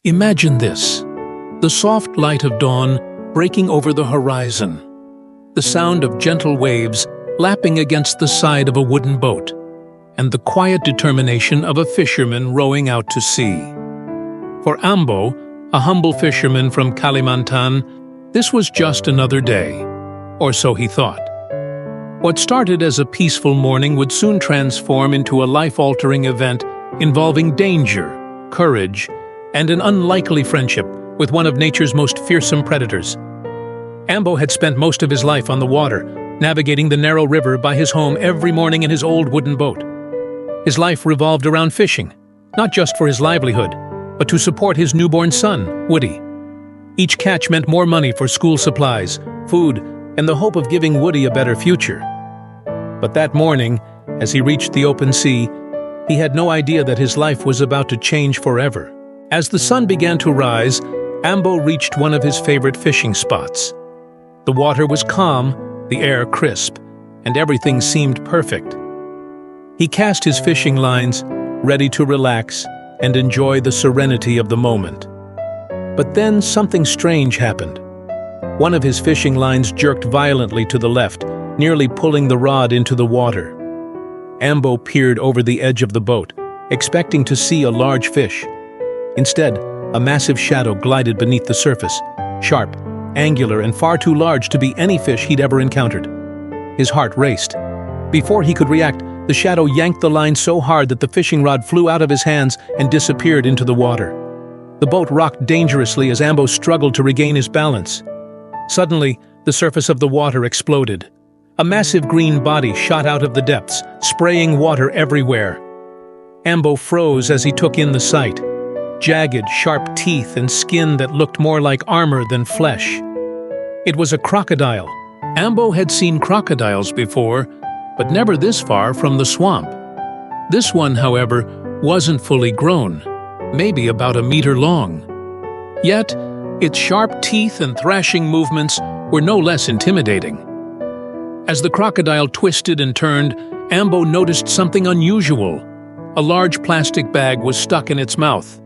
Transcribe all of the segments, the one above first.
Imagine this: the soft light of dawn breaking over the horizon, the sound of gentle waves lapping against the side of a wooden boat, and the quiet determination of a fisherman rowing out to sea. For Ambo, a humble fisherman from Kalimantan, this was just another day, or so he thought. What started as a peaceful morning would soon transform into a life-altering event involving danger, courage, and an unlikely friendship with one of nature's most fearsome predators. Ambo had spent most of his life on the water, navigating the narrow river by his home every morning in his old wooden boat. His life revolved around fishing, not just for his livelihood, but to support his newborn son, Woody. Each catch meant more money for school supplies, food, and the hope of giving Woody a better future. But that morning, as he reached the open sea, he had no idea that his life was about to change forever. As the sun began to rise, Ambo reached one of his favorite fishing spots. The water was calm, the air crisp, and everything seemed perfect. He cast his fishing lines, ready to relax and enjoy the serenity of the moment. But then something strange happened. One of his fishing lines jerked violently to the left, nearly pulling the rod into the water. Ambo peered over the edge of the boat, expecting to see a large fish. Instead, a massive shadow glided beneath the surface, sharp, angular, and far too large to be any fish he'd ever encountered. His heart raced. Before he could react, the shadow yanked the line so hard that the fishing rod flew out of his hands and disappeared into the water. The boat rocked dangerously as Ambo struggled to regain his balance. Suddenly, the surface of the water exploded. A massive green body shot out of the depths, spraying water everywhere. Ambo froze as he took in the sight. Jagged, sharp teeth and skin that looked more like armor than flesh. It was a crocodile. Ambo had seen crocodiles before, but never this far from the swamp. This one, however, wasn't fully grown, maybe about a meter long. Yet, its sharp teeth and thrashing movements were no less intimidating. As the crocodile twisted and turned, Ambo noticed something unusual. A large plastic bag was stuck in its mouth.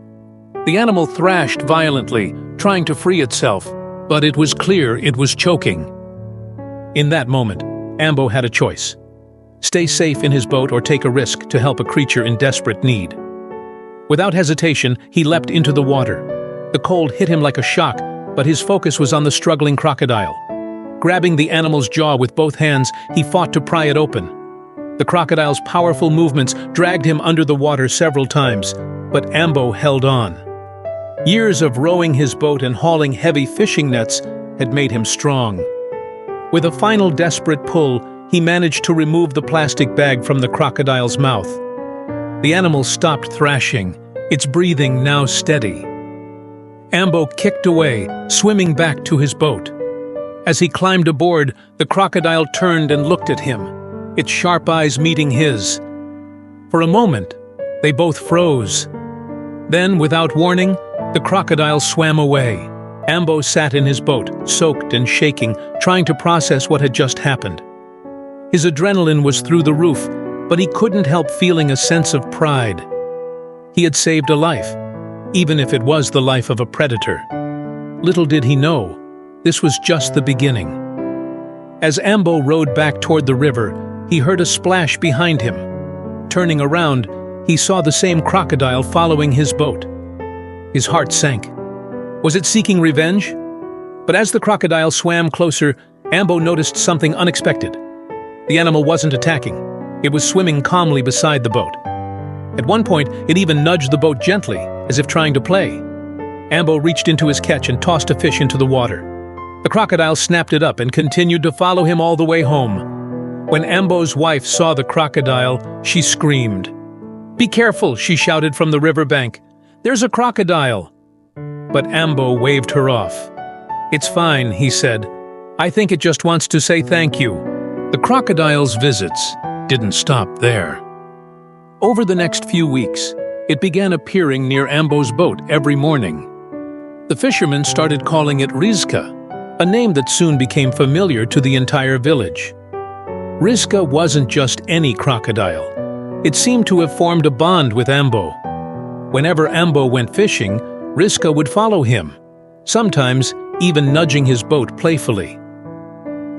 The animal thrashed violently, trying to free itself, but it was clear it was choking. In that moment, Ambo had a choice: stay safe in his boat or take a risk to help a creature in desperate need. Without hesitation, he leapt into the water. The cold hit him like a shock, but his focus was on the struggling crocodile. Grabbing the animal's jaw with both hands, he fought to pry it open. The crocodile's powerful movements dragged him under the water several times, but Ambo held on. Years of rowing his boat and hauling heavy fishing nets had made him strong. With a final desperate pull, he managed to remove the plastic bag from the crocodile's mouth. The animal stopped thrashing, its breathing now steady. Ambo kicked away, swimming back to his boat. As he climbed aboard, the crocodile turned and looked at him, its sharp eyes meeting his. For a moment, they both froze. Then, without warning, the crocodile swam away. Ambo sat in his boat, soaked and shaking, trying to process what had just happened. His adrenaline was through the roof, but he couldn't help feeling a sense of pride. He had saved a life, even if it was the life of a predator. Little did he know, this was just the beginning. As Ambo rowed back toward the river, he heard a splash behind him. Turning around, he saw the same crocodile following his boat. His heart sank. Was it seeking revenge? But as the crocodile swam closer, Ambo noticed something unexpected. The animal wasn't attacking. It was swimming calmly beside the boat. At one point, it even nudged the boat gently, as if trying to play. Ambo reached into his catch and tossed a fish into the water. The crocodile snapped it up and continued to follow him all the way home. When Ambo's wife saw the crocodile, she screamed. "Be careful," she shouted from the riverbank. "There's a crocodile." But Ambo waved her off. "It's fine," he said. "I think it just wants to say thank you." The crocodile's visits didn't stop there. Over the next few weeks, it began appearing near Ambo's boat every morning. The fishermen started calling it Rizka, a name that soon became familiar to the entire village. Rizka wasn't just any crocodile. It seemed to have formed a bond with Ambo. Whenever Ambo went fishing, Rizka would follow him, sometimes even nudging his boat playfully.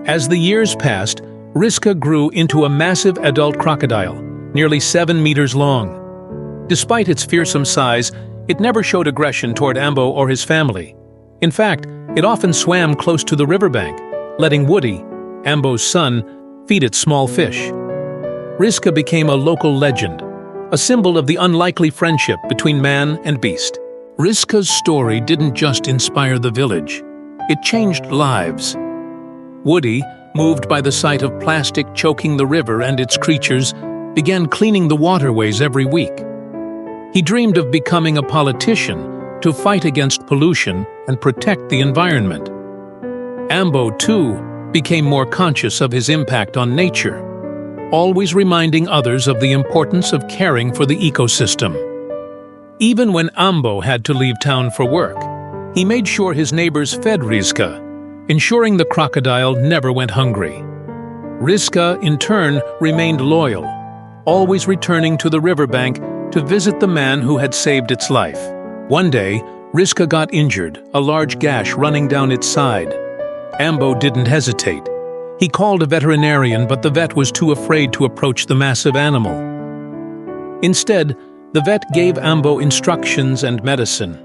As the years passed, Rizka grew into a massive adult crocodile, nearly 7 meters long. Despite its fearsome size, it never showed aggression toward Ambo or his family. In fact, it often swam close to the riverbank, letting Woody, Ambo's son, feed it small fish. Rizka became a local legend, a symbol of the unlikely friendship between man and beast. Rizka's story didn't just inspire the village, it changed lives. Woody, moved by the sight of plastic choking the river and its creatures, began cleaning the waterways every week. He dreamed of becoming a politician to fight against pollution and protect the environment. Ambo, too, became more conscious of his impact on nature, always reminding others of the importance of caring for the ecosystem. Even when Ambo had to leave town for work, he made sure his neighbors fed Rizka, ensuring the crocodile never went hungry. Rizka, in turn, remained loyal, always returning to the riverbank to visit the man who had saved its life. One day, Rizka got injured, a large gash running down its side. Ambo didn't hesitate. He called a veterinarian, but the vet was too afraid to approach the massive animal. Instead, the vet gave Ambo instructions and medicine.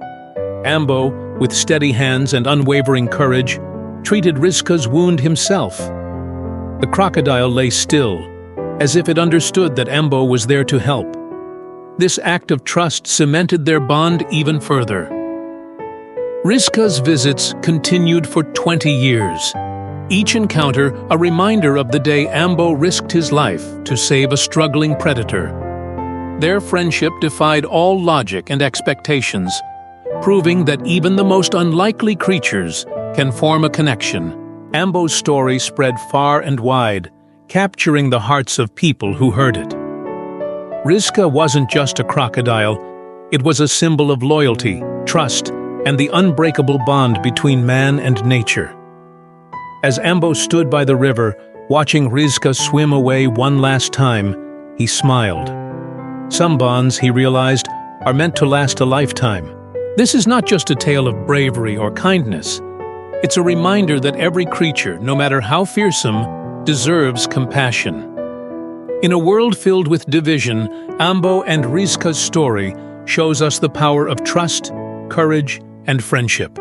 Ambo, with steady hands and unwavering courage, treated Rizka's wound himself. The crocodile lay still, as if it understood that Ambo was there to help. This act of trust cemented their bond even further. Rizka's visits continued for 20 years, each encounter a reminder of the day Ambo risked his life to save a struggling predator. Their friendship defied all logic and expectations, proving that even the most unlikely creatures can form a connection. Ambo's story spread far and wide, capturing the hearts of people who heard it. Rizka wasn't just a crocodile, it was a symbol of loyalty, trust, and the unbreakable bond between man and nature. As Ambo stood by the river, watching Rizka swim away one last time, he smiled. Some bonds, he realized, are meant to last a lifetime. This is not just a tale of bravery or kindness. It's a reminder that every creature, no matter how fearsome, deserves compassion. In a world filled with division, Ambo and Rizka's story shows us the power of trust, courage, and friendship.